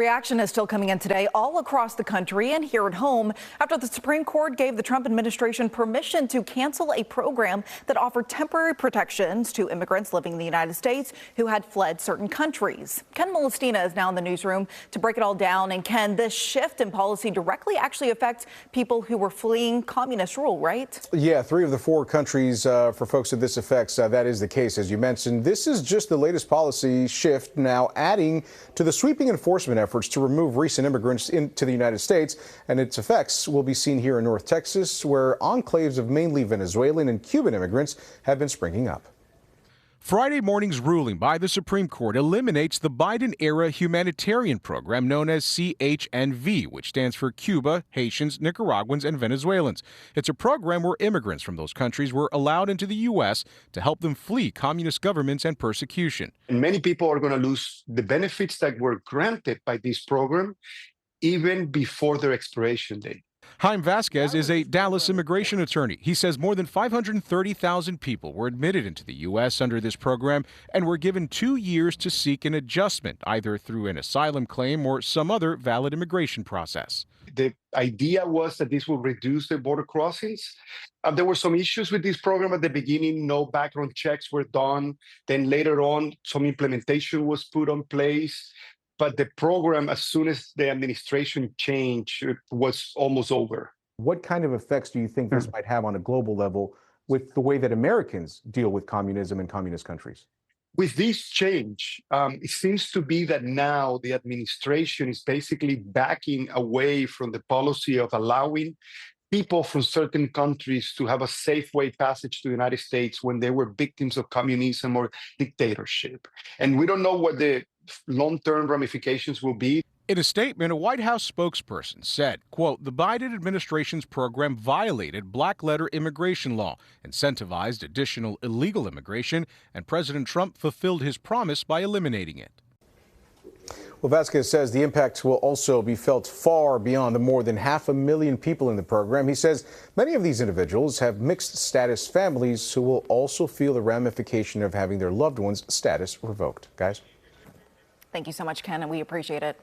Reaction is still coming in today all across the country and here at home after the Supreme Court gave the Trump administration permission to cancel a program that offered temporary protections to immigrants living in the United States who had fled certain countries. Ken Molestina is now in the newsroom to break it all down. And Ken, this shift in policy directly actually affects people who were fleeing communist rule, right? Yeah, 3 of the 4 countries for folks that this affects, that is the case, as you mentioned. This is just the latest policy shift now adding to the sweeping enforcement efforts to remove recent immigrants into the United States, and its effects will be seen here in North Texas, where enclaves of mainly Venezuelan and Cuban immigrants have been springing up. Friday morning's ruling by the Supreme Court eliminates the Biden-era humanitarian program known as CHNV, which stands for Cuba, Haitians, Nicaraguans, and Venezuelans. It's a program where immigrants from those countries were allowed into the U.S. to help them flee communist governments and persecution. And many people are going to lose the benefits that were granted by this program even before their expiration date. Haim Vasquez is a Dallas immigration attorney. He says more than 530,000 people were admitted into the U.S. under this program and were given 2 years to seek an adjustment, either through an asylum claim or some other valid immigration process. The idea was that this would reduce the border crossings. There were some issues with this program at the beginning. No background checks were done. Then later on, some implementation was put in place. But the program, as soon as the administration changed, it was almost over. What kind of effects do you think this might have on a global level with the way that Americans deal with communism in communist countries? With this change, it seems to be that now the administration is basically backing away from the policy of allowing people from certain countries to have a safe way passage to the United States when they were victims of communism or dictatorship. And we don't know what the long-term ramifications will be. In a statement, a White House spokesperson said, quote, the Biden administration's program violated black-letter immigration law, incentivized additional illegal immigration, and President Trump fulfilled his promise by eliminating it. Well, Vasquez says the impacts will also be felt far beyond the more than 500,000 people in the program. He says many of these individuals have mixed status families who will also feel the ramification of having their loved ones' status revoked. Guys? Thank you so much, Ken, and we appreciate it.